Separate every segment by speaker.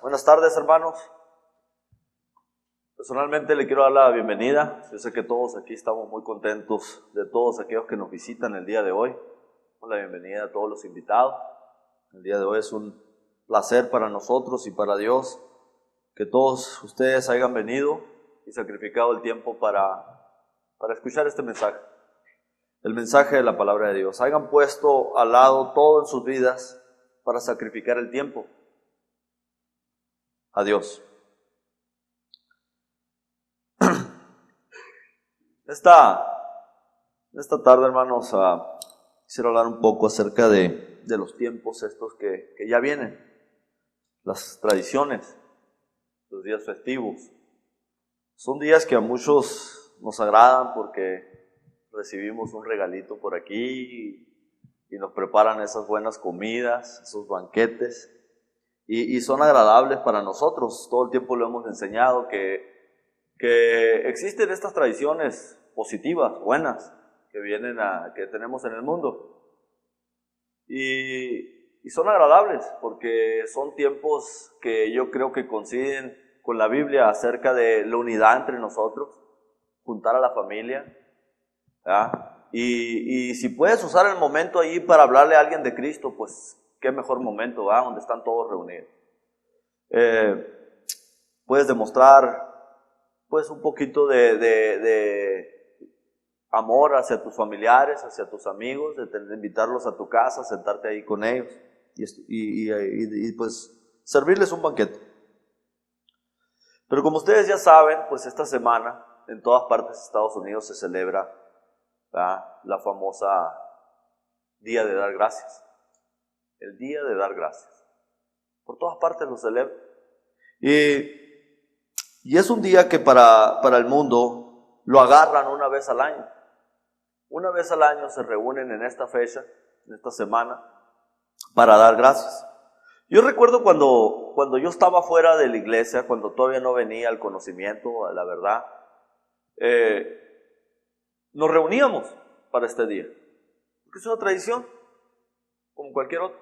Speaker 1: Buenas tardes, hermanos. Personalmente le quiero dar la bienvenida. Yo sé que todos aquí estamos muy contentos de todos aquellos que nos visitan el día de hoy. La bienvenida a todos los invitados. El día de hoy es un placer para nosotros y para Dios que todos ustedes hayan venido y sacrificado el tiempo para escuchar este mensaje. El mensaje de la palabra de Dios. Hayan puesto al lado todo en sus vidas para sacrificar el tiempo a Dios. Esta tarde, hermanos, quisiera hablar un poco acerca de los tiempos estos que ya vienen, las tradiciones, los días festivos. Son días que a muchos nos agradan porque recibimos un regalito por aquí y nos preparan esas buenas comidas, esos banquetes. Y son agradables para nosotros. Todo el tiempo lo hemos enseñado que existen estas tradiciones positivas, buenas, que tenemos en el mundo. Y son agradables porque son tiempos que yo creo que coinciden con la Biblia acerca de la unidad entre nosotros, juntar a la familia, ¿verdad? Y si puedes usar el momento ahí para hablarle a alguien de Cristo, pues qué mejor momento, ¿verdad? Donde están todos reunidos. Puedes demostrar pues un poquito de amor hacia tus familiares, hacia tus amigos, de invitarlos a tu casa, sentarte ahí con ellos y pues servirles un banquete. Pero como ustedes ya saben, pues esta semana en todas partes de Estados Unidos se celebra, ¿verdad?, la famosa Día de Dar Gracias. El Día de Dar Gracias. Por todas partes lo celebran. Y es un día que para el mundo lo agarran una vez al año. Una vez al año se reúnen en esta fecha, en esta semana, para dar gracias. Yo recuerdo cuando yo estaba fuera de la iglesia, cuando todavía no venía el conocimiento, a la verdad, nos reuníamos para este día. Porque es una tradición, como cualquier otra.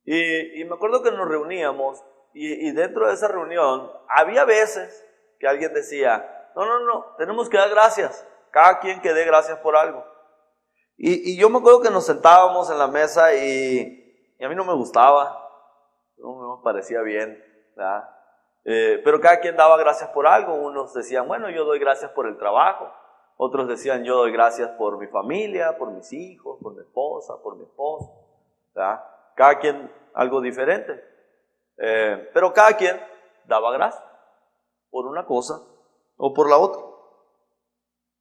Speaker 1: Y me acuerdo que nos reuníamos y dentro de esa reunión había veces que alguien decía, no, tenemos que dar gracias, cada quien que dé gracias por algo. Y yo me acuerdo que nos sentábamos en la mesa y a mí no me gustaba, no me parecía bien, ¿verdad? Pero cada quien daba gracias por algo. Unos decían, bueno, yo doy gracias por el trabajo. Otros decían, yo doy gracias por mi familia, por mis hijos, por mi esposa, por mi esposo, ¿verdad? Cada quien algo diferente, pero cada quien daba gracias por una cosa o por la otra.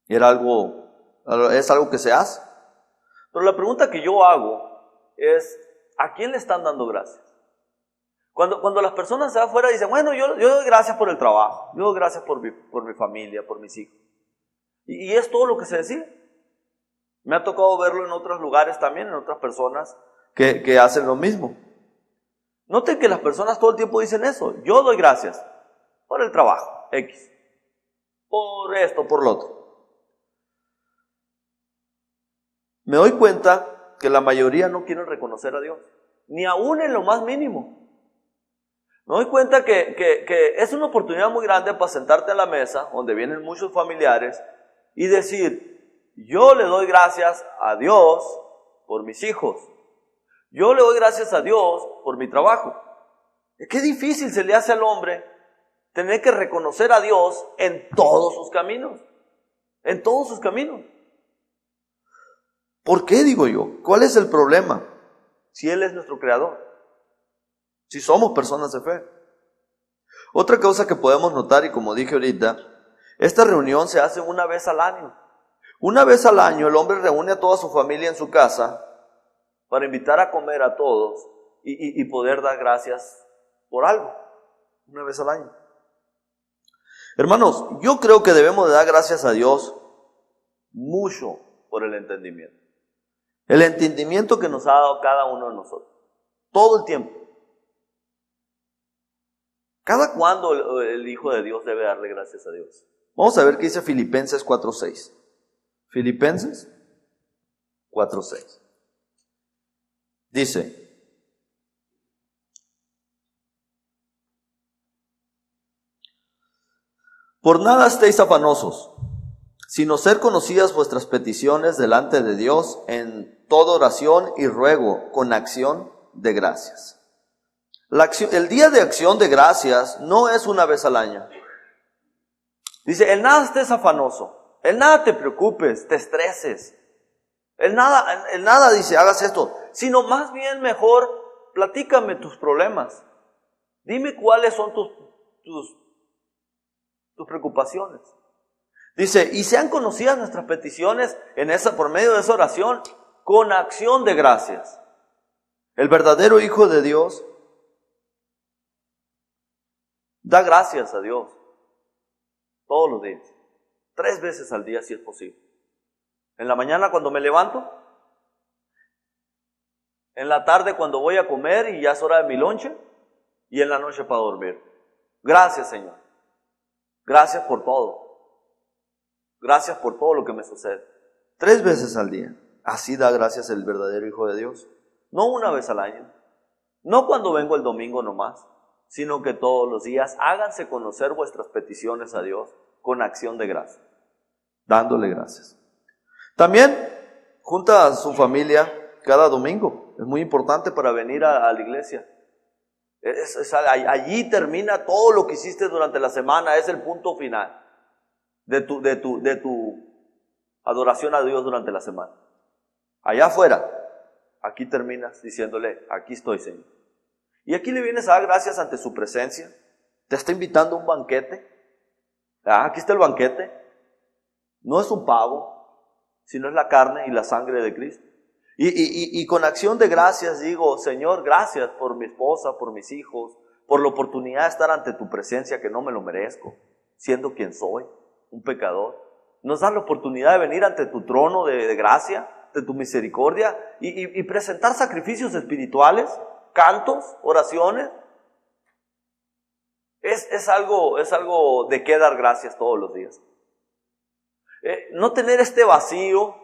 Speaker 1: Es algo que se hace. Pero la pregunta que yo hago es, ¿a quién le están dando gracias? Cuando las personas se van afuera y dicen, bueno, yo doy gracias por el trabajo, yo doy gracias por mi familia, por mis hijos. Y es todo lo que se decide. Me ha tocado verlo en otros lugares también, en otras personas que hacen lo mismo. Noten que las personas todo el tiempo dicen eso. Yo doy gracias por el trabajo, X, por esto, por lo otro. Me doy cuenta que la mayoría no quieren reconocer a Dios, ni aún en lo más mínimo. Me doy cuenta que es una oportunidad muy grande para sentarte a la mesa, donde vienen muchos familiares, y decir, yo le doy gracias a Dios por mis hijos. Yo le doy gracias a Dios por mi trabajo. Qué difícil se le hace al hombre tener que reconocer a Dios en todos sus caminos. En todos sus caminos. ¿Por qué, digo yo? ¿Cuál es el problema? Si Él es nuestro creador, si somos personas de fe. Otra cosa que podemos notar, y como dije ahorita, esta reunión se hace una vez al año. Una vez al año el hombre reúne a toda su familia en su casa para invitar a comer a todos y poder dar gracias por algo. Una vez al año. Hermanos, yo creo que debemos de dar gracias a Dios mucho por el entendimiento. El entendimiento que nos ha dado cada uno de nosotros. Todo el tiempo. ¿Cada cuándo el Hijo de Dios debe darle gracias a Dios? Vamos a ver qué dice Filipenses 4:6. Filipenses 4:6. Dice: por nada estéis afanosos, sino ser conocidas vuestras peticiones delante de Dios en toda oración y ruego con acción de gracias. El día de acción de gracias no es una vez al año. Dice, en nada estés afanoso, en nada te preocupes, te estreses. En nada dice, hagas esto, sino más bien mejor, platícame tus problemas. Dime cuáles son tus preocupaciones. Dice, y sean conocidas nuestras peticiones por medio de esa oración, con acción de gracias. El verdadero Hijo de Dios da gracias a Dios todos los días, 3 veces al día si es posible. En la mañana cuando me levanto, en la tarde cuando voy a comer y ya es hora de mi lonche, y en la noche para dormir. Gracias, Señor. Gracias por todo. Gracias por todo lo que me sucede. 3 veces al día. Así da gracias el verdadero Hijo de Dios. No una vez al año. No cuando vengo el domingo nomás, sino que todos los días háganse conocer vuestras peticiones a Dios con acción de gracia. Dándole gracias. También junta a su familia cada domingo. Es muy importante para venir a la iglesia. Allí termina todo lo que hiciste durante la semana. Es el punto final de tu adoración a Dios durante la semana. Allá afuera, aquí terminas diciéndole, aquí estoy, Señor. Y aquí le vienes a dar gracias ante su presencia. Te está invitando a un banquete. Aquí está el banquete. No es un pavo, sino es la carne y la sangre de Cristo. Y con acción de gracias digo, Señor, gracias por mi esposa, por mis hijos, por la oportunidad de estar ante tu presencia que no me lo merezco, siendo quien soy, un pecador. Nos das la oportunidad de venir ante tu trono de gracia, de tu misericordia y presentar sacrificios espirituales, cantos, oraciones. Es algo de qué dar gracias todos los días. No tener este vacío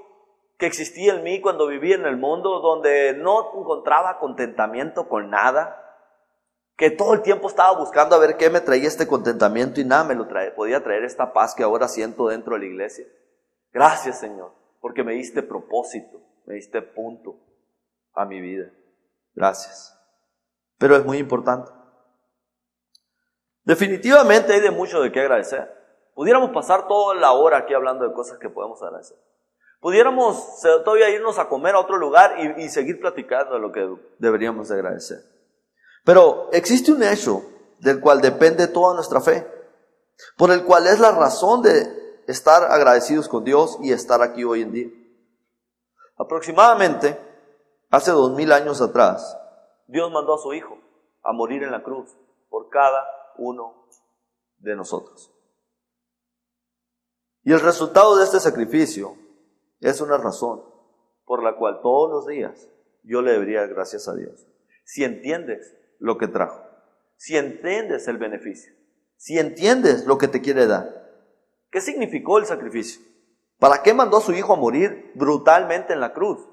Speaker 1: que existía en mí cuando vivía en el mundo, donde no encontraba contentamiento con nada, que todo el tiempo estaba buscando a ver qué me traía este contentamiento y nada me lo podía traer esta paz que ahora siento dentro de la iglesia. Gracias, Señor, porque me diste propósito, me diste punto a mi vida. Gracias. Pero es muy importante. Definitivamente hay de mucho de qué agradecer. Pudiéramos pasar toda la hora aquí hablando de cosas que podemos agradecer. Pudiéramos todavía irnos a comer a otro lugar y seguir platicando de lo que deberíamos de agradecer. Pero existe un hecho del cual depende toda nuestra fe, por el cual es la razón de estar agradecidos con Dios y estar aquí hoy en día. Aproximadamente, hace 2000 años atrás, Dios mandó a su Hijo a morir en la cruz por cada uno de nosotros. Y el resultado de este sacrificio es una razón por la cual todos los días yo le debería dar gracias a Dios. Si entiendes lo que trajo, si entiendes el beneficio, si entiendes lo que te quiere dar. ¿Qué significó el sacrificio? ¿Para qué mandó a su Hijo a morir brutalmente en la cruz?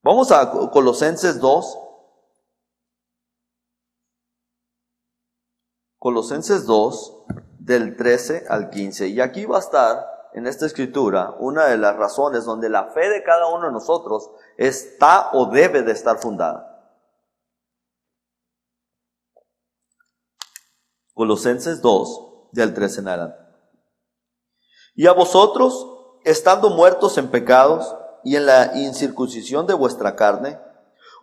Speaker 1: Vamos a Colosenses 2. Colosenses 2, del 13 al 15. Y aquí va a estar en esta escritura una de las razones donde la fe de cada uno de nosotros está o debe de estar fundada. Colosenses 2, del 13 en adelante. Y a vosotros,
Speaker 2: estando muertos en pecados y en la incircuncisión de vuestra carne,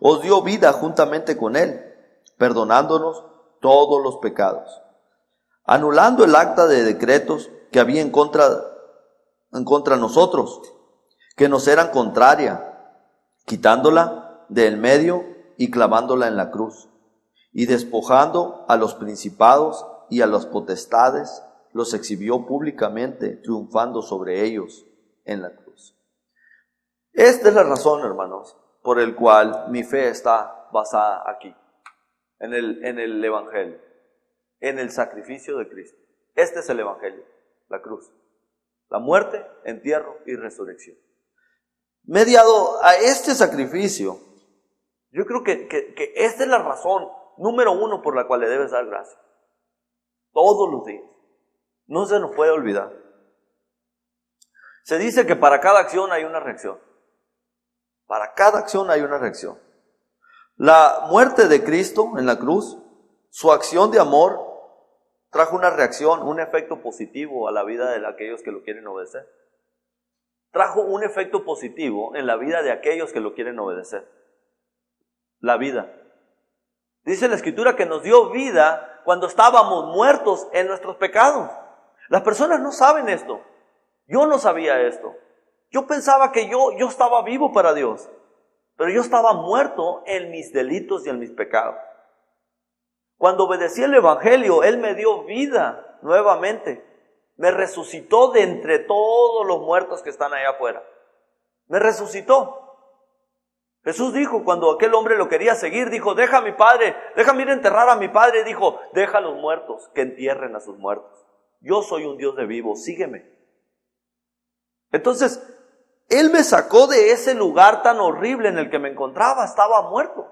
Speaker 2: os dio vida juntamente con Él, perdonándonos todos los pecados, anulando el acta de decretos que había en contra nosotros, que nos eran contraria, quitándola del medio y clavándola en la cruz, y despojando a los principados y a las potestades, los exhibió públicamente, triunfando sobre ellos en la cruz. Esta es la razón, hermanos, por el cual mi fe está basada aquí, en el Evangelio, en el sacrificio de Cristo. Este es el Evangelio, la cruz, la muerte, entierro y resurrección. Mediado a este sacrificio, yo creo que esta es la razón número uno por la cual le debes dar gracias. Todos los días. No se nos puede olvidar. Se dice que para cada acción hay una reacción. Para cada acción hay una reacción. La muerte de Cristo en la cruz, su acción de amor, trajo una reacción, un efecto positivo a la vida de aquellos que lo quieren obedecer. Trajo un efecto positivo en la vida de aquellos que lo quieren obedecer. La vida. Dice la Escritura que nos dio vida cuando estábamos muertos en nuestros pecados. Las personas no saben esto. Yo no sabía esto. Yo pensaba que yo estaba vivo para Dios, pero yo estaba muerto en mis delitos y en mis pecados. Cuando obedecí el Evangelio, Él me dio vida nuevamente. Me resucitó de entre todos los muertos que están allá afuera. Me resucitó. Jesús dijo, cuando aquel hombre lo quería seguir, dijo, deja a mi padre, déjame ir a enterrar a mi padre. Dijo, deja a los muertos, que entierren a sus muertos. Yo soy un Dios de vivo, sígueme. Entonces, Él me sacó de ese lugar tan horrible en el que me encontraba, estaba muerto,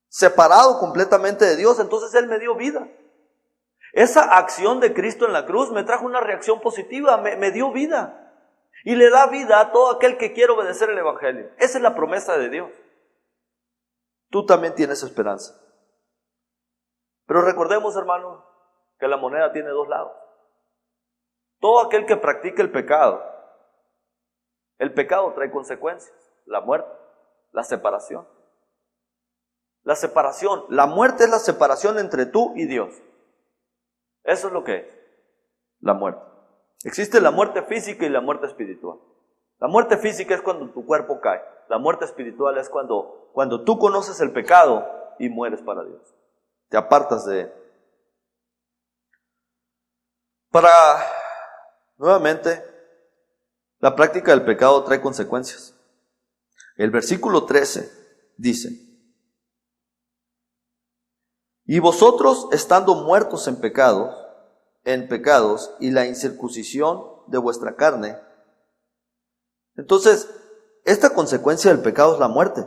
Speaker 2: separado completamente de Dios. Entonces Él me dio vida. Esa acción de Cristo en la cruz me trajo una reacción positiva, me dio vida. Y le da vida a todo aquel que quiere obedecer el Evangelio. Esa es la promesa de Dios. Tú también tienes esperanza.
Speaker 1: Pero recordemos, hermanos, que la moneda tiene dos lados. Todo aquel que practica el pecado trae consecuencias. La muerte, la separación. La separación, la muerte es la separación entre tú y Dios. Eso es lo que es la muerte. Existe la muerte física y la muerte espiritual. La muerte física es cuando tu cuerpo cae. La muerte espiritual es cuando tú conoces el pecado y mueres para Dios.
Speaker 2: Te apartas de Él. Nuevamente, la práctica del pecado trae consecuencias. El versículo 13 dice, y vosotros estando muertos en pecados y la incircuncisión de vuestra carne. Entonces, esta consecuencia del pecado es la muerte.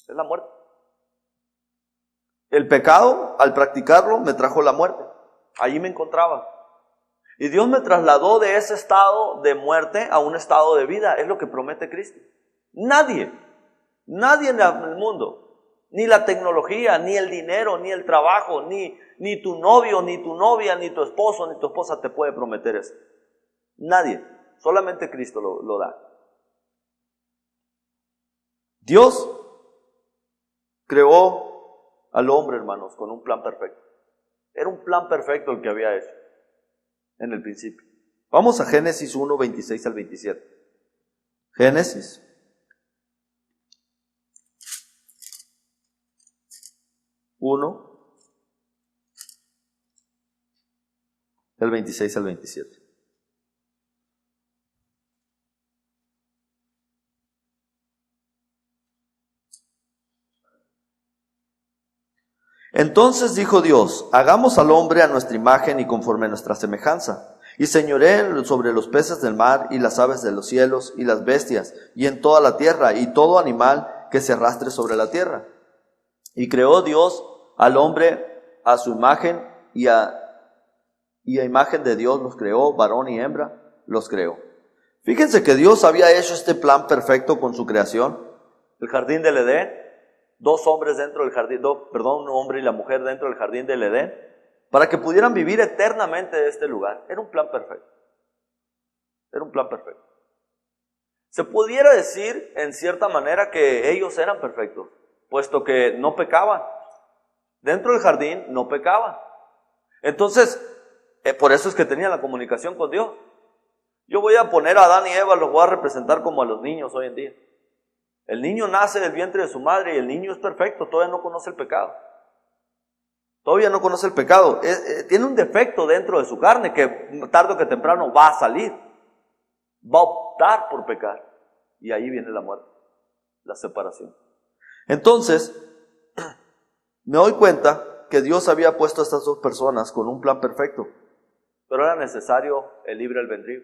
Speaker 1: Es la muerte.
Speaker 2: El pecado, al practicarlo, me trajo la muerte.
Speaker 1: Allí me encontraba. Y Dios me trasladó de ese estado de muerte a un estado de vida. Es lo que promete Cristo. Nadie en el mundo, ni la tecnología, ni el dinero, ni el trabajo, ni tu novio, ni tu novia, ni tu esposo, ni tu esposa te puede prometer eso. Nadie. Solamente Cristo lo da. Dios creó al hombre, hermanos, con un plan perfecto. Era un plan perfecto el que había hecho en el principio.
Speaker 2: Vamos a Génesis 1, 26 al 27. Génesis 1, del 26 al 27. Entonces dijo Dios, hagamos al hombre a nuestra imagen y conforme a nuestra semejanza, y señoreen sobre los peces del mar y las aves de los cielos y las bestias, y en toda la tierra, y todo animal que se arrastre sobre la tierra. Y creó Dios al hombre a su imagen, y a imagen de Dios los creó, varón y hembra los creó. Fíjense que Dios había hecho este plan perfecto con su creación.
Speaker 1: El jardín del Edén. Dos hombres dentro del jardín, un hombre y la mujer dentro del jardín del Edén, para que pudieran vivir eternamente en este lugar. Era un plan perfecto. Era un plan perfecto. Se pudiera decir en cierta manera que ellos eran perfectos, puesto que no pecaban. Dentro del jardín no pecaban. Entonces, por eso es que tenían la comunicación con Dios. Yo voy a poner a Adán y Eva, los voy a representar como a los niños hoy en día. El niño nace del vientre de su madre y el niño es perfecto, todavía no conoce el pecado. Todavía no conoce el pecado. Tiene un defecto dentro de su carne que tarde o que temprano va a salir. Va a optar por pecar. Y ahí viene la muerte, la separación. Entonces, me doy cuenta que Dios había puesto a estas dos personas con un plan perfecto. Pero era necesario el libre albedrío.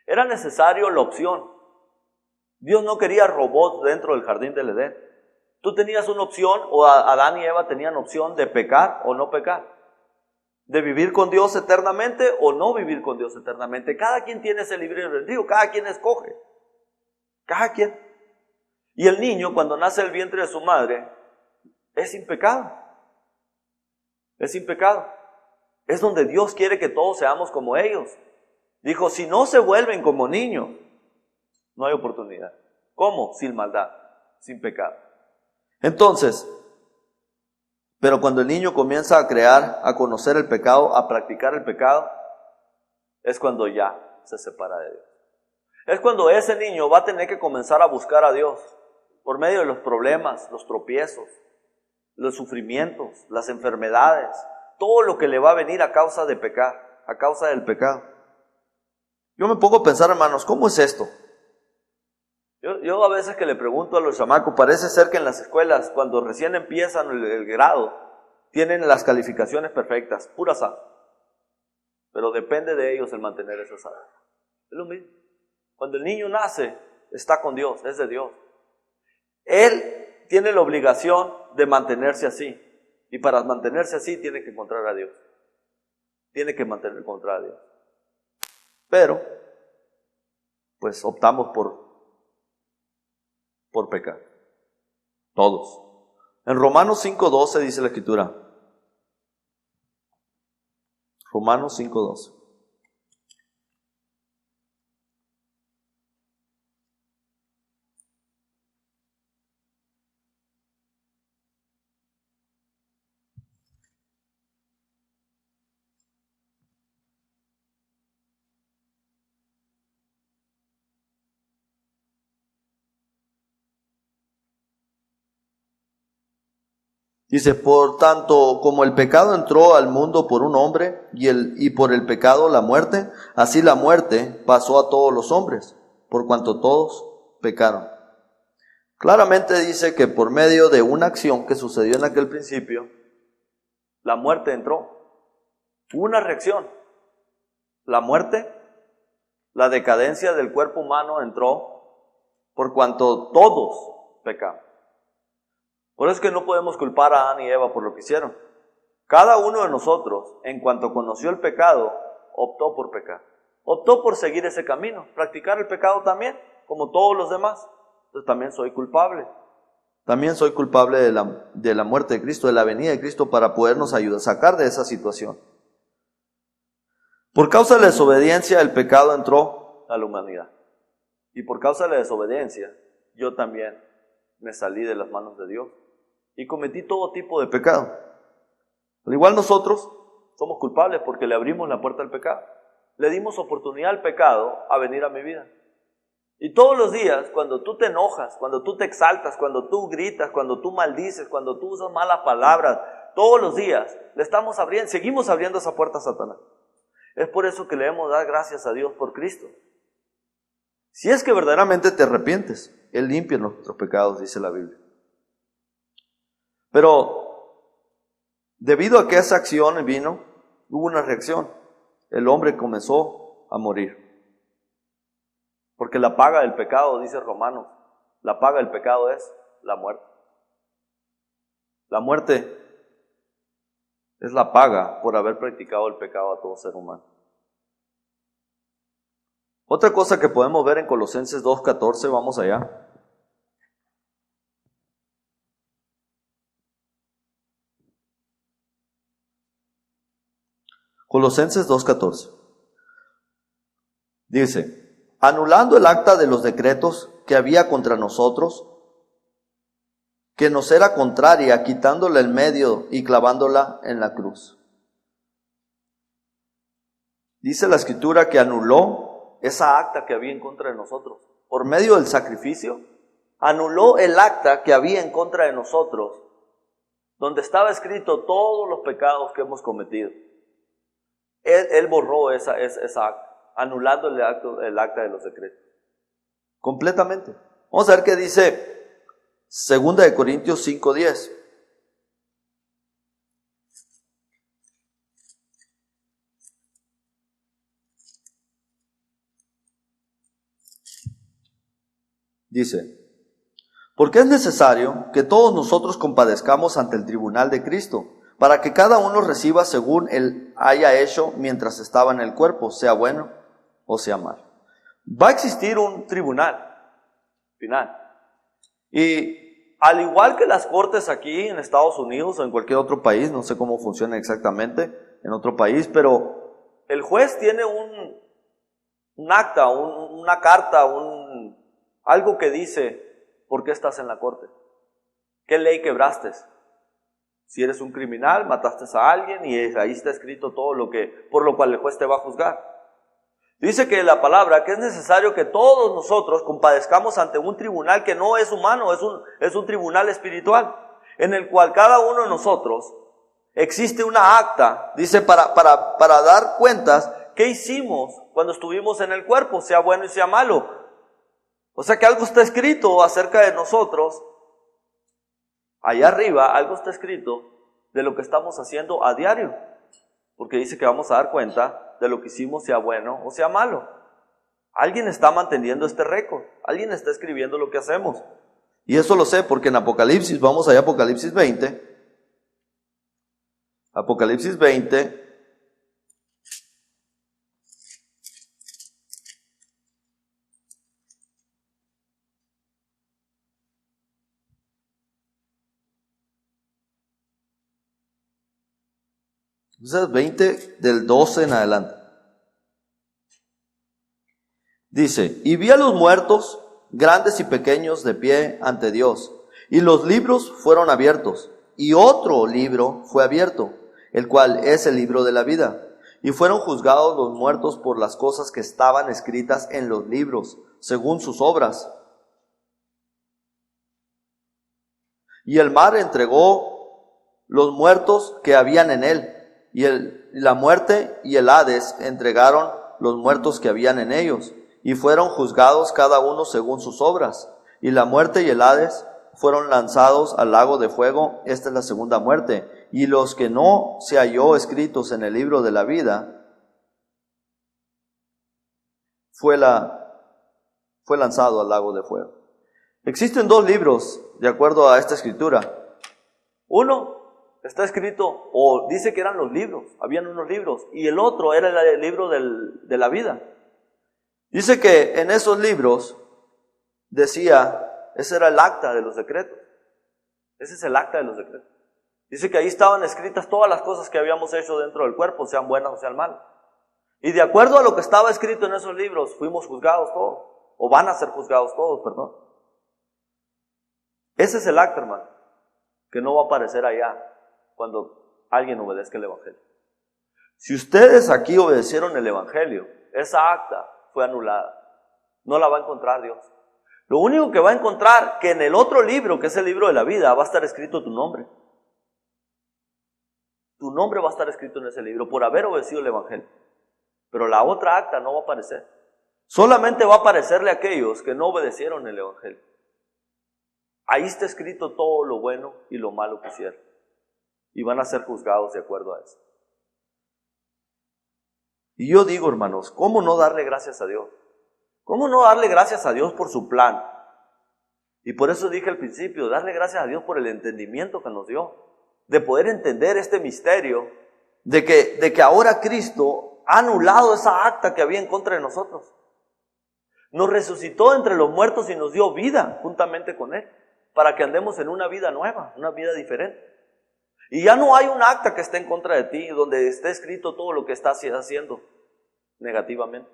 Speaker 1: Era necesario la opción. Dios no quería robots dentro del jardín del Edén. Tú tenías una opción, o Adán y Eva tenían opción de pecar o no pecar. De vivir con Dios eternamente o no vivir con Dios eternamente. Cada quien tiene ese libre albedrío, cada quien escoge. Cada quien. Y el niño, cuando nace del vientre de su madre, es sin pecado. Es sin pecado. Es donde Dios quiere que todos seamos como ellos. Dijo, si no se vuelven como niños, no hay oportunidad. ¿Cómo? Sin maldad, sin pecado. Entonces, pero cuando el niño comienza a crear, a conocer el pecado, a practicar el pecado, es cuando ya se separa de Dios. Es cuando ese niño va a tener que comenzar a buscar a Dios por medio de los problemas, los tropiezos, los sufrimientos, las enfermedades, todo lo que le va a venir a causa de pecar, a causa del pecado. Yo me pongo a pensar, hermanos, ¿cómo es esto? Yo a veces que le pregunto a los chamacos, parece ser que en las escuelas, cuando recién empiezan el grado, tienen las calificaciones perfectas, pura sal. Pero depende de ellos el mantener esa sal. Es lo mismo. Cuando el niño nace, está con Dios, es de Dios. Él tiene la obligación de mantenerse así. Y para mantenerse así, tiene que encontrar a Dios. Tiene que encontrar a Dios. Pero, pues optamos por pecar. Todos. En Romanos 5:12 dice la Escritura. Romanos 5:12. Dice, por tanto, como el pecado entró al mundo por un hombre, y por el pecado la muerte, así la muerte pasó a todos los hombres, por cuanto todos pecaron. Claramente dice que por medio de una acción que sucedió en aquel principio, la muerte entró. Hubo una reacción. La muerte, la decadencia del cuerpo humano entró por cuanto todos pecamos. Por eso es que no podemos culpar a Adán y Eva por lo que hicieron. Cada uno de nosotros, en cuanto conoció el pecado, optó por pecar. Optó por seguir ese camino, practicar el pecado también, como todos los demás. Entonces también soy culpable. También soy culpable de la muerte de Cristo, de la venida de Cristo, para podernos ayudar a sacar de esa situación. Por causa de la desobediencia, el pecado entró a la humanidad. Y por causa de la desobediencia, yo también me salí de las manos de Dios y cometí todo tipo de pecado. Al igual nosotros somos culpables porque le abrimos la puerta al pecado. Le dimos oportunidad al pecado a venir a mi vida. Y todos los días, cuando tú te enojas, cuando tú te exaltas, cuando tú gritas, cuando tú maldices, cuando tú usas malas palabras, todos los días seguimos abriendo esa puerta a Satanás. Es por eso que le debemos dar gracias a Dios por Cristo. Si es que verdaderamente te arrepientes, Él limpia nuestros pecados, dice la Biblia. Pero, debido a que esa acción vino, hubo una reacción. El hombre comenzó a morir. Porque la paga del pecado, dice Romanos, la paga del pecado es la muerte. La muerte es la paga por haber practicado el pecado a todo ser humano. Otra cosa que podemos ver en Colosenses 2:14, vamos allá. Colosenses 2:14. Dice,
Speaker 2: anulando el acta de los decretos que había contra nosotros, que nos era contraria, quitándola en medio y clavándola en la cruz. Dice la Escritura que anuló esa acta que había en contra de nosotros. Por medio del sacrificio, anuló el acta que había en contra de nosotros, donde estaba escrito todos los pecados que hemos cometido. Él borró esa acta, anulando el acta de los decretos. Completamente. Vamos a ver qué dice 2 Corintios 5:10. Dice: porque es necesario que todos nosotros compadezcamos ante el tribunal de Cristo, para que cada uno reciba según él haya hecho mientras estaba en el cuerpo, sea bueno o sea malo. Va a existir un tribunal final. Y al igual que las cortes aquí en Estados Unidos o en cualquier otro país, no sé cómo funciona exactamente en otro país, pero el juez tiene un acta, una carta, algo que dice por qué estás en la corte, qué ley quebraste. Si eres un criminal, mataste a alguien y ahí está escrito todo por lo cual el juez te va a juzgar. Dice que la palabra que es necesario que todos nosotros compadezcamos ante un tribunal que no es humano, es un tribunal espiritual, en el cual cada uno de nosotros existe una acta, dice, para dar cuentas qué hicimos cuando estuvimos en el cuerpo, sea bueno y sea malo. O sea que algo está escrito acerca de nosotros, allá arriba algo está escrito de lo que estamos haciendo a diario, porque dice que vamos a dar cuenta de lo que hicimos, sea bueno o sea malo. Alguien está manteniendo este récord, alguien está escribiendo lo que hacemos. Y eso lo sé porque en Apocalipsis, vamos allá a Apocalipsis 20. Apocalipsis 20. Entonces 20 del 12 en adelante. Dice: y vi a los muertos, grandes y pequeños, de pie ante Dios, y los libros fueron abiertos, y otro libro fue abierto, el cual es el libro de la vida. Y fueron juzgados los muertos por las cosas que estaban escritas en los libros, según sus obras. Y el mar entregó los muertos que habían en él, y la muerte y el Hades entregaron los muertos que habían en ellos, y fueron juzgados cada uno según sus obras. Y la muerte y el Hades fueron lanzados al lago de fuego. Esta es la segunda muerte. Y los que no se halló escritos en el libro de la vida fue lanzado al lago de fuego. Existen dos libros de acuerdo a esta escritura. Uno está escrito, o dice que eran los libros, habían unos libros, y el otro era el libro de la vida. Dice que en esos libros decía, ese era el acta de los decretos. Ese es el acta de los decretos. Dice que ahí estaban escritas todas las cosas que habíamos hecho dentro del cuerpo, sean buenas o sean malas. Y de acuerdo a lo que estaba escrito en esos libros, fuimos juzgados todos, o van a ser juzgados todos, perdón. Ese es el acta, hermano, que no va a aparecer allá cuando alguien obedezca el Evangelio. Si ustedes aquí obedecieron el Evangelio, esa acta fue anulada. No la va a encontrar Dios. Lo único que va a encontrar, que en el otro libro, que es el libro de la vida, va a estar escrito tu nombre. Tu nombre va a estar escrito en ese libro por haber obedecido el Evangelio. Pero la otra acta no va a aparecer. Solamente va a aparecerle a aquellos que no obedecieron el Evangelio. Ahí está escrito todo lo bueno y lo malo que hicieron. Y van a ser juzgados de acuerdo a eso. Y yo digo, hermanos, ¿cómo no darle gracias a Dios? ¿Cómo no darle gracias a Dios por su plan? Y por eso dije al principio, darle gracias a Dios por el entendimiento que nos dio, de poder entender este misterio, de que ahora Cristo ha anulado esa acta que había en contra de nosotros. Nos resucitó entre los muertos y nos dio vida juntamente con Él, para que andemos en una vida nueva, una vida diferente. Y ya no hay un acta que esté en contra de ti, donde esté escrito todo lo que estás haciendo negativamente.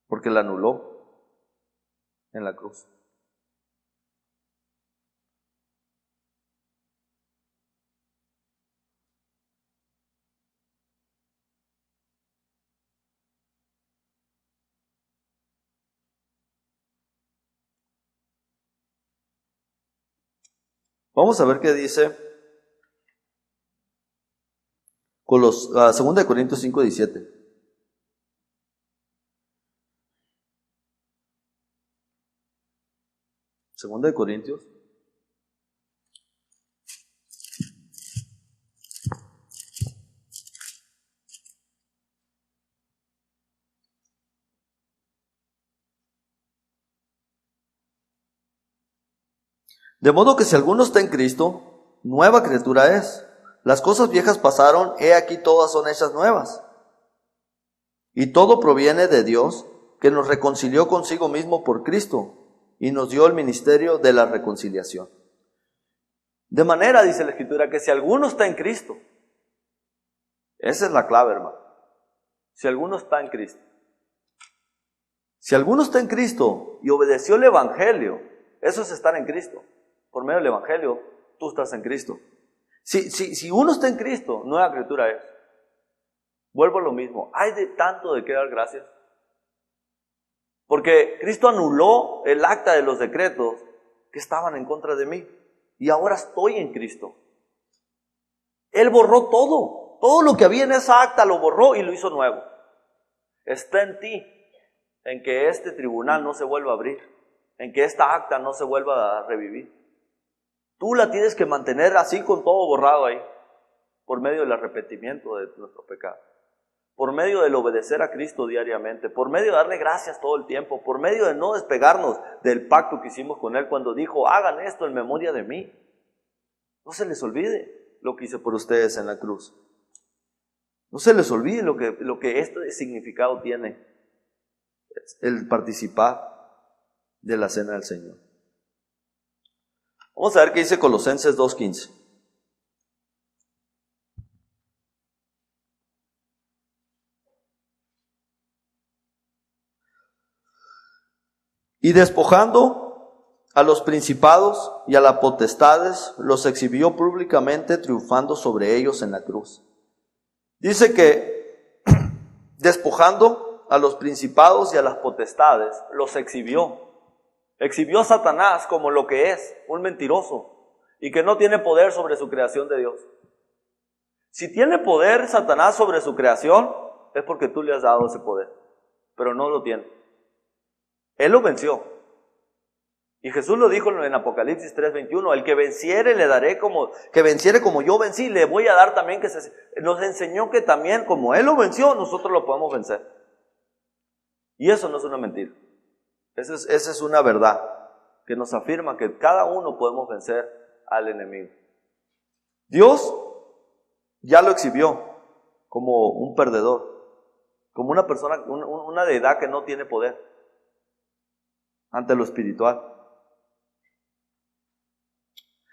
Speaker 2: porque la anuló en la cruz. Vamos a ver qué dice con 2 Corintios 5:17. Segunda de Corintios. De modo que si alguno está en Cristo, nueva criatura es. Las cosas viejas pasaron, he aquí todas son hechas nuevas. Y todo proviene de Dios, que nos reconcilió consigo mismo por Cristo y nos dio el ministerio de la reconciliación.
Speaker 1: De manera, dice la Escritura, que si alguno está en Cristo, esa es la clave, hermano. Si alguno está en Cristo. Si alguno está en Cristo y obedeció el Evangelio, eso es estar en Cristo. Por medio del Evangelio, tú estás en Cristo. Si uno está en Cristo, nueva criatura es. Vuelvo a lo mismo. Hay de tanto de qué dar gracias. Porque Cristo anuló el acta de los decretos que estaban en contra de mí. Y ahora estoy en Cristo. Él borró todo. Todo lo que había en esa acta lo borró y lo hizo nuevo. Está en ti, en que este tribunal no se vuelva a abrir, en que esta acta no se vuelva a revivir. Tú la tienes que mantener así con todo borrado ahí, por medio del arrepentimiento de nuestro pecado, por medio del obedecer a Cristo diariamente, por medio de darle gracias todo el tiempo, por medio de no despegarnos del pacto que hicimos con Él cuando dijo, hagan esto en memoria de mí. No se les olvide lo que hice por ustedes en la cruz. No se les olvide lo que este significado tiene, el participar de la cena del Señor. Vamos a ver qué dice Colosenses 2:15. Y despojando a los principados y a las potestades, los exhibió públicamente, triunfando sobre ellos en la cruz. Dice que despojando a los principados y a las potestades, los exhibió. Exhibió a Satanás como lo que es, un mentiroso, y que no tiene poder sobre su creación de Dios. Si tiene poder Satanás sobre su creación, es porque tú le has dado ese poder, pero no lo tiene. Él lo venció. Y Jesús lo dijo en Apocalipsis 3:21, el que venciere le daré que venciere como yo vencí, le voy a dar también nos enseñó que también como Él lo venció, nosotros lo podemos vencer. Y eso no es una mentira. Esa es una verdad que nos afirma que cada uno podemos vencer al enemigo. Dios ya lo exhibió como un perdedor, como una persona, una deidad que no tiene poder ante lo espiritual.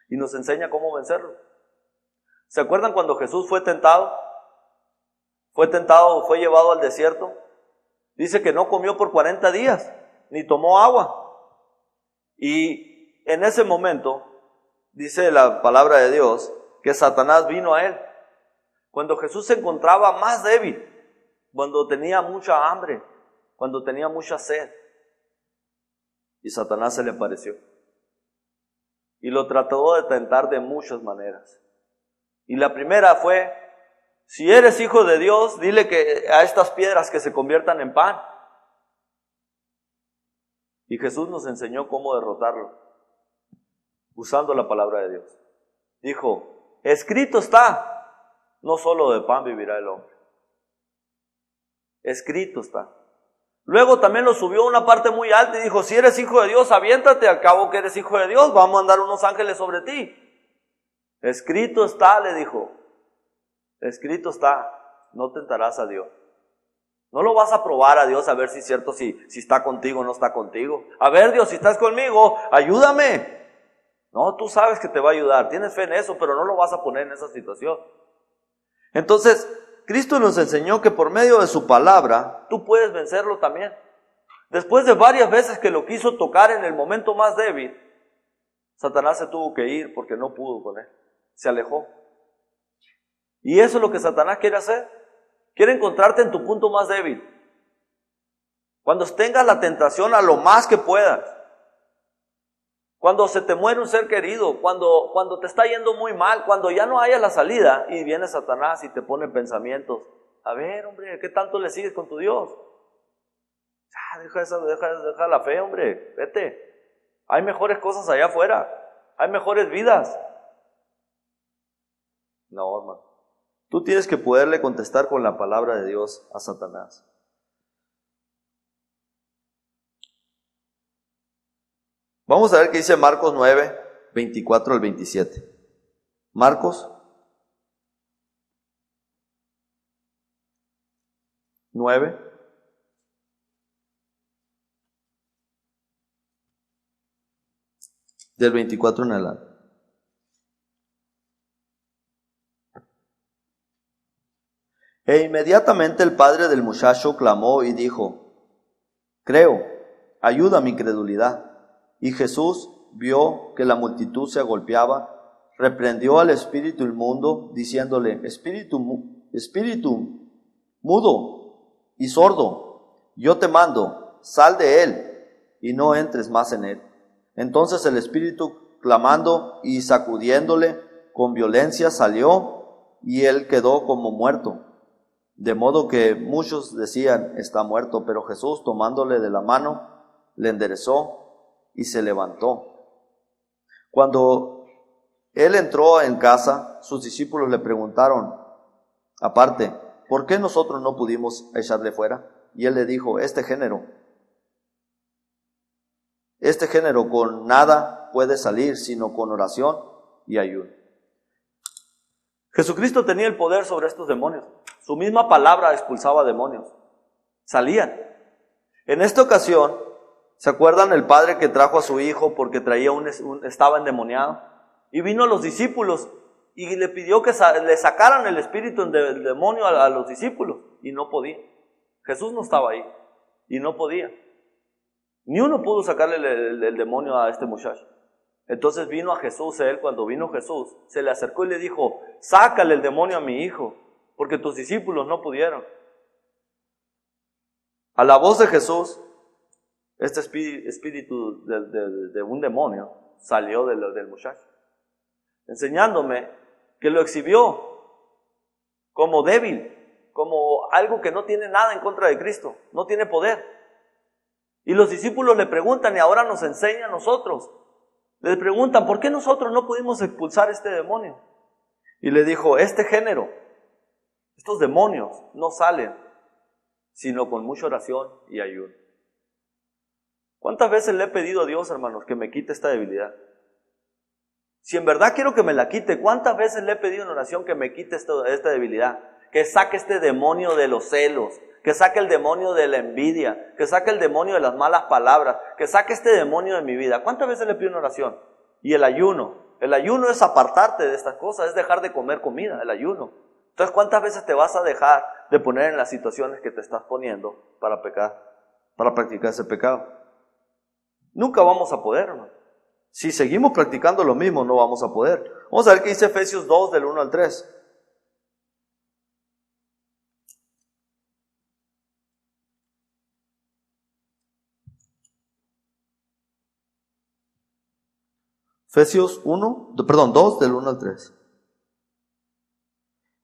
Speaker 1: Y nos enseña cómo vencerlo. ¿Se acuerdan cuando Jesús fue tentado? Fue llevado al desierto. Dice que no comió por 40 días, ni tomó agua. Y en ese momento, dice la palabra de Dios, que Satanás vino a él. Cuando Jesús se encontraba más débil, cuando tenía mucha hambre, cuando tenía mucha sed. Y Satanás se le apareció. Y lo trató de tentar de muchas maneras. Y la primera fue, si eres hijo de Dios, dile que a estas piedras que se conviertan en pan. Y Jesús nos enseñó cómo derrotarlo, usando la palabra de Dios. Dijo, escrito está, no solo de pan vivirá el hombre. Escrito está. Luego también lo subió a una parte muy alta y dijo, si eres hijo de Dios, aviéntate, al cabo que eres hijo de Dios, vamos a mandar unos ángeles sobre ti. Escrito está, le dijo. Escrito está, no tentarás a Dios. No lo vas a probar a Dios a ver si es cierto, si está contigo o no está contigo. A ver, Dios, si estás conmigo, ayúdame. No, tú sabes que te va a ayudar, tienes fe en eso, pero no lo vas a poner en esa situación. Entonces, Cristo nos enseñó que por medio de su palabra, tú puedes vencerlo también. Después de varias veces que lo quiso tocar en el momento más débil, Satanás se tuvo que ir porque no pudo con él. Se alejó. Y eso es lo que Satanás quiere hacer. Quiere encontrarte en tu punto más débil. Cuando tengas la tentación a lo más que puedas. Cuando se te muere un ser querido. Cuando te está yendo muy mal. Cuando ya no haya la salida. Y viene Satanás y te pone pensamientos. A ver, hombre, ¿qué tanto le sigues con tu Dios? Deja la fe, hombre. Vete. Hay mejores cosas allá afuera. Hay mejores vidas. No, hermano. Tú tienes que poderle contestar con la palabra de Dios a Satanás. Vamos a ver qué dice Marcos 9, 24 al 27. Marcos 9. Del 24 en adelante. E inmediatamente el padre del muchacho clamó y dijo: creo, ayuda mi incredulidad. Y Jesús vio que la multitud se agolpeaba, reprendió al espíritu inmundo, diciéndole: espíritu mudo y sordo, yo te mando, sal de él y no entres más en él. Entonces el espíritu, clamando y sacudiéndole con violencia, salió, y él quedó como muerto. De modo que muchos decían: está muerto. Pero Jesús, tomándole de la mano, le enderezó y se levantó. Cuando él entró en casa, sus discípulos le preguntaron aparte: ¿por qué nosotros no pudimos echarle fuera? Y él le dijo: este género con nada puede salir, sino con oración y ayuno. Jesucristo tenía el poder sobre estos demonios. Su misma palabra expulsaba demonios. Salían. En esta ocasión, ¿se acuerdan el padre que trajo a su hijo porque estaba endemoniado? Y vino a los discípulos y le pidió que le sacaran el espíritu del demonio a los discípulos. Y no podía. Jesús no estaba ahí. Y no podía. Ni uno pudo sacarle el demonio a este muchacho. Entonces vino a Jesús, cuando vino Jesús, se le acercó y le dijo: sácale el demonio a mi hijo, porque tus discípulos no pudieron. A la voz de Jesús, este espíritu de un demonio salió del muchacho, enseñándome que lo exhibió como débil, como algo que no tiene nada en contra de Cristo, no tiene poder. Y los discípulos le preguntan, y ahora nos enseña a nosotros. Le preguntan: ¿por qué nosotros no pudimos expulsar este demonio? Y le dijo: este género, estos demonios no salen sino con mucha oración y ayuno. ¿Cuántas veces le he pedido a Dios, hermanos, que me quite esta debilidad? Si en verdad quiero que me la quite, ¿cuántas veces le he pedido en oración que me quite esta debilidad? Que saque este demonio de los celos, que saque el demonio de la envidia, que saque el demonio de las malas palabras, que saque este demonio de mi vida. ¿Cuántas veces le pido en oración? Y el ayuno es apartarte de estas cosas, es dejar de comer comida, el ayuno. Entonces, ¿cuántas veces te vas a dejar de poner en las situaciones que te estás poniendo para pecar, para practicar ese pecado? Nunca vamos a poder, hermano. Si seguimos practicando lo mismo, no vamos a poder. Vamos a ver qué dice Efesios 2, del 1 al 3. Efesios 2, del 1 al 3.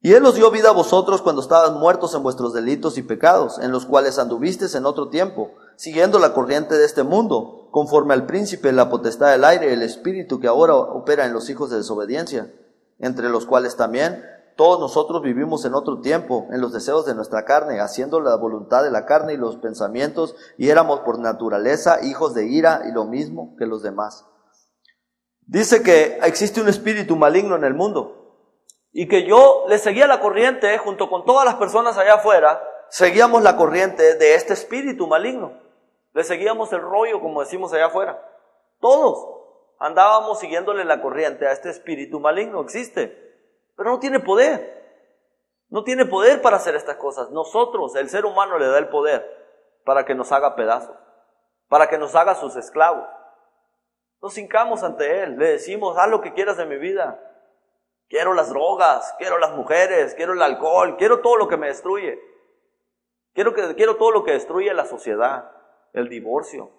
Speaker 1: Y Él os dio vida a vosotros cuando estabas muertos en vuestros delitos y pecados, en los cuales anduvisteis en otro tiempo, siguiendo la corriente de este mundo, conforme al príncipe de la potestad del aire, el espíritu que ahora opera en los hijos de desobediencia, entre los cuales también todos nosotros vivimos en otro tiempo, en los deseos de nuestra carne, haciendo la voluntad de la carne y los pensamientos, y éramos por naturaleza hijos de ira, y lo mismo que los demás. Dice que existe un espíritu maligno en el mundo, y que yo le seguía la corriente, junto con todas las personas allá afuera, seguíamos la corriente de este espíritu maligno. Le seguíamos el rollo, como decimos allá afuera. Todos andábamos siguiéndole la corriente a este espíritu maligno. Existe, pero no tiene poder. No tiene poder para hacer estas cosas. Nosotros, el ser humano, le da el poder para que nos haga pedazos. para que nos haga sus esclavos. Nos hincamos ante Él, le decimos, haz lo que quieras de mi vida. Quiero las drogas, quiero las mujeres, quiero el alcohol, quiero todo lo que me destruye. Quiero todo lo que destruye la sociedad, el divorcio.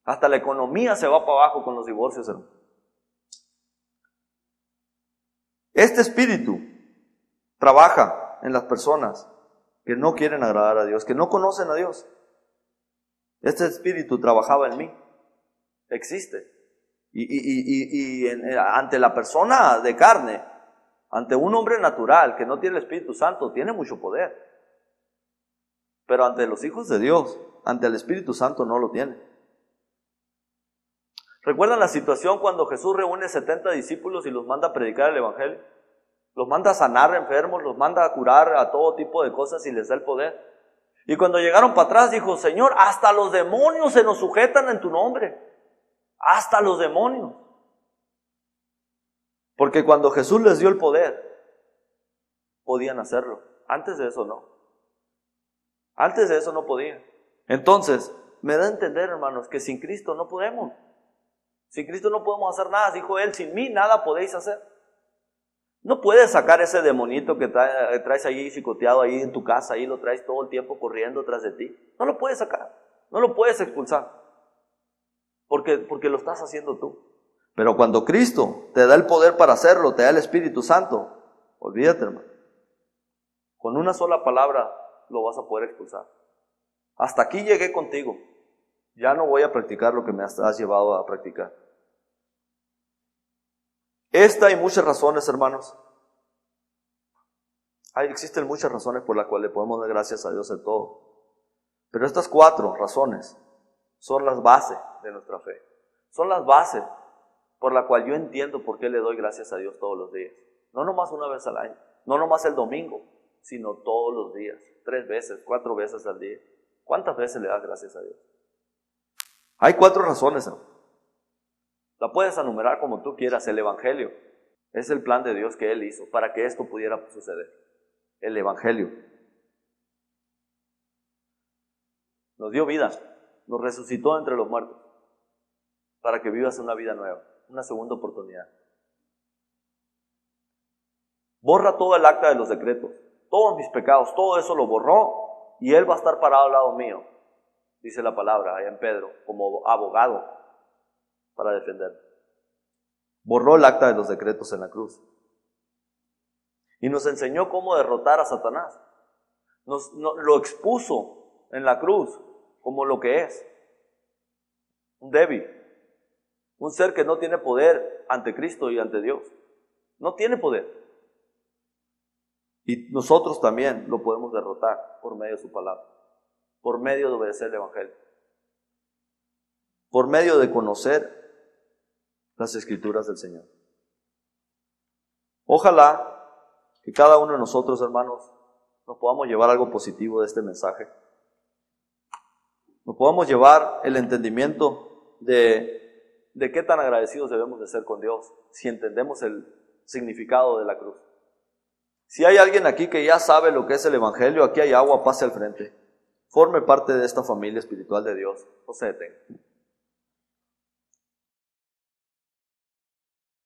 Speaker 1: Hasta la economía se va para abajo con los divorcios, hermano. Este espíritu trabaja en las personas que no quieren agradar a Dios, que no conocen a Dios. Este espíritu trabajaba en mí. Existe. Ante la persona de carne, ante un hombre natural que no tiene el Espíritu Santo, tiene mucho poder. Pero ante los hijos de Dios, ante el Espíritu Santo no lo tiene. ¿Recuerdan la situación cuando Jesús reúne 70 discípulos y los manda a predicar el Evangelio? Los manda a sanar enfermos, los manda a curar a todo tipo de cosas y les da el poder. Y cuando llegaron para atrás dijo, Señor, hasta los demonios se nos sujetan en tu nombre. Hasta los demonios. Porque cuando Jesús les dio el poder, podían hacerlo. Antes de eso no. Antes de eso no podían. Entonces, me da a entender, hermanos, que sin Cristo no podemos. Sin Cristo no podemos hacer nada. Dijo Él, sin mí nada podéis hacer. No puedes sacar ese demonito que traes ahí chicoteado ahí en tu casa, ahí lo traes todo el tiempo corriendo tras de ti. No lo puedes sacar, no lo puedes expulsar, porque lo estás haciendo tú. Pero cuando Cristo te da el poder para hacerlo, te da el Espíritu Santo, olvídate, hermano. Con una sola palabra lo vas a poder expulsar. Hasta aquí llegué contigo, ya no voy a practicar lo que me has llevado a practicar. Esta y muchas razones, hermanos. Existen muchas razones por las cuales podemos dar gracias a Dios en todo. Pero estas 4 razones son las bases de nuestra fe. Son las bases por las cuales yo entiendo por qué le doy gracias a Dios todos los días. No nomás una vez al año, no nomás el domingo, sino todos los días. 3 veces, 4 veces al día. ¿Cuántas veces le das gracias a Dios? Hay 4 razones, hermano. La puedes enumerar como tú quieras. El Evangelio es el plan de Dios que Él hizo para que esto pudiera suceder. El Evangelio nos dio vida, nos resucitó entre los muertos para que vivas una vida nueva, una segunda oportunidad. Borra todo el acta de los decretos, todos mis pecados, todo eso lo borró y Él va a estar parado al lado mío, dice la palabra allá en Pedro, como abogado para defender. Borró el acta de los decretos en la cruz. Y nos enseñó cómo derrotar a Satanás. Lo expuso en la cruz como lo que es. Un débil. Un ser que no tiene poder ante Cristo y ante Dios. No tiene poder. Y nosotros también lo podemos derrotar por medio de su palabra. Por medio de obedecer el Evangelio. Por medio de conocer las Escrituras del Señor. Ojalá que cada uno de nosotros, hermanos, nos podamos llevar algo positivo de este mensaje. Nos podamos llevar el entendimiento de qué tan agradecidos debemos de ser con Dios si entendemos el significado de la cruz. Si hay alguien aquí que ya sabe lo que es el Evangelio, aquí hay agua, pase al frente. Forme parte de esta familia espiritual de Dios. No se detenga.